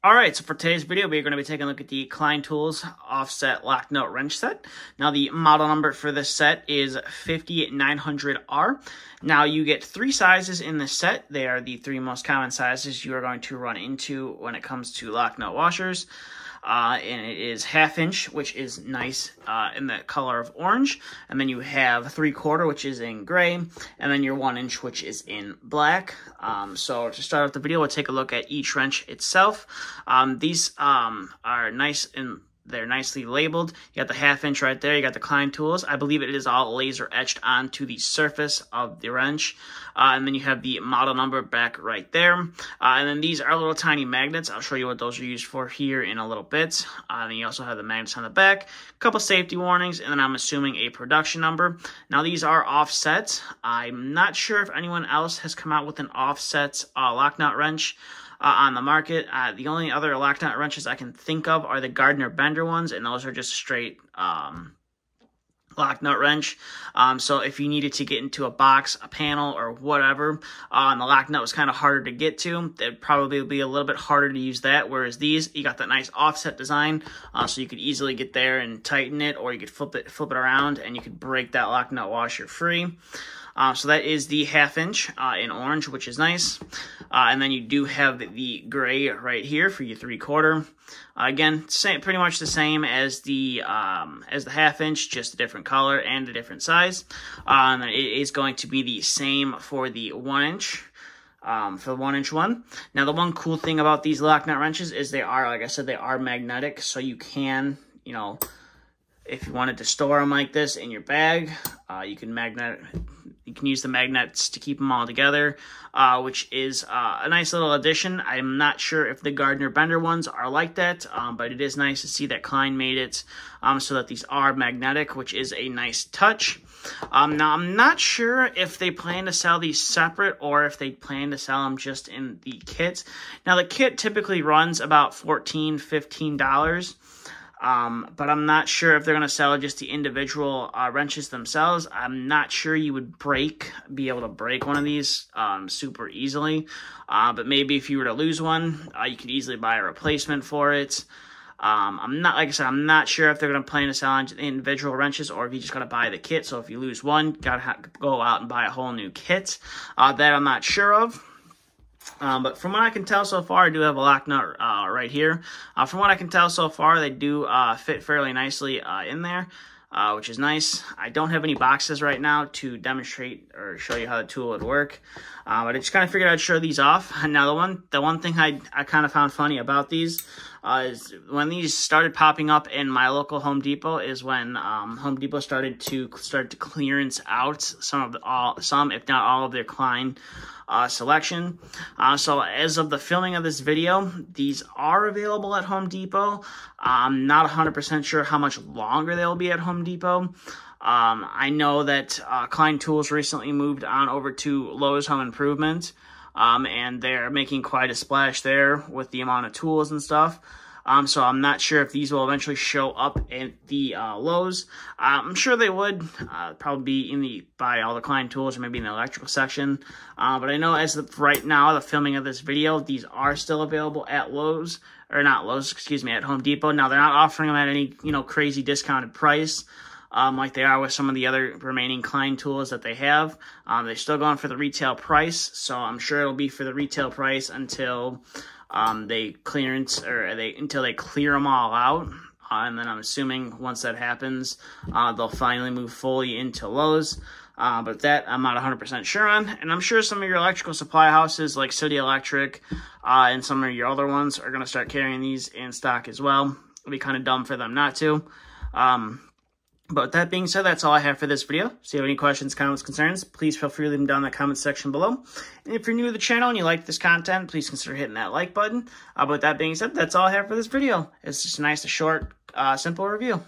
Alright, so for today's video, we're going to be taking a look at the Klein Tools offset Locknut wrench set. Now, the model number for this set is 50900R. Now, you get three sizes in this set. They are the three most common sizes you are going to run into when it comes to Locknut washers. And it is 1/2 inch, which is nice in the color of orange. And then you have 3/4, which is in gray. And then your 1 inch, which is in black. So to start off the video, we'll take a look at each wrench itself. These are nice and they're nicely labeled. You got the 1/2 inch right there. You got the Klein Tools. I believe it is all laser etched onto the surface of the wrench. And then you have the model number back right there. And then these are little tiny magnets. I'll show you what those are used for here in a little bit. And then you also have the magnets on the back, a couple safety warnings, and then I'm assuming a production number. Now, these are offset. I'm not sure if anyone else has come out with an offset Locknut wrench on the market. The only other Locknut wrenches I can think of are the Gardner Bender ones, and those are just straight Locknut wrench. So if you needed to get into a box, a panel, or whatever, and the Locknut was kind of harder to get to, it'd probably be a little bit harder to use that, whereas these, you got that nice offset design, so you could easily get there and tighten it, or you could flip it around, and you could break that Locknut washer free. So that is the 1/2 inch in orange, which is nice. And then you do have the gray right here for your 3/4. Again, pretty much the same as the 1/2 inch, just a different color and a different size. And it is going to be the same for the 1 inch. For the 1 inch one. Now, the one cool thing about these Locknut wrenches is they are, like I said, they are magnetic, so you can, you know, if you wanted to store them like this in your bag, you can use the magnets to keep them all together, which is a nice little addition. I'm not sure if the Gardner Bender ones are like that, but it is nice to see that Klein made it so that these are magnetic, which is a nice touch. Now, I'm not sure if they plan to sell these separate or if they plan to sell them just in the kit. Now, the kit typically runs about $14, $15. But I'm not sure if they're going to sell just the individual wrenches themselves. I'm not sure you would be able to break one of these super easily. But maybe if you were to lose one, you could easily buy a replacement for it. Like I said, I'm not sure if they're going to plan to sell individual wrenches or if you just got to buy the kit. So if you lose one, got to go out and buy a whole new kit. That I'm not sure of. But from what I can tell so far, I do have a Locknut right here. From what I can tell so far, they do fit fairly nicely in there, which is nice. I don't have any boxes right now to demonstrate or show you how the tool would work, but I just kind of figured I'd show these off. Now, the one thing I kind of found funny about these is when these started popping up in my local Home Depot is when Home Depot started to clearance out some, if not all, of their Klein selection. So as of the filming of this video, these are available at Home Depot. I'm not 100% sure how much longer they'll be at Home Depot. I know that Klein Tools recently moved on over to Lowe's Home Improvement, and they're making quite a splash there with the amount of tools and stuff. So I'm not sure if these will eventually show up at the Lowe's. I'm sure they would probably be by all the Klein Tools or maybe in the electrical section. But I know as of right now, the filming of this video, these are still available at Lowe's, or not Lowe's, excuse me, at Home Depot. Now, they're not offering them at any, crazy discounted price like they are with some of the other remaining Klein Tools that they have. They're still going for the retail price, so I'm sure it'll be for the retail price until until they clear them all out, and then I'm assuming once that happens, they'll finally move fully into Lowe's. But that I'm not 100% sure on, and I'm sure some of your electrical supply houses like City Electric and some of your other ones are going to start carrying these in stock as well. It'll be kind of dumb for them not to. But with that being said, that's all I have for this video. So if you have any questions, comments, concerns, please feel free to leave them down in the comment section below. And if you're new to the channel and you like this content, please consider hitting that like button. But with that being said, that's all I have for this video. It's just a nice, short, simple review.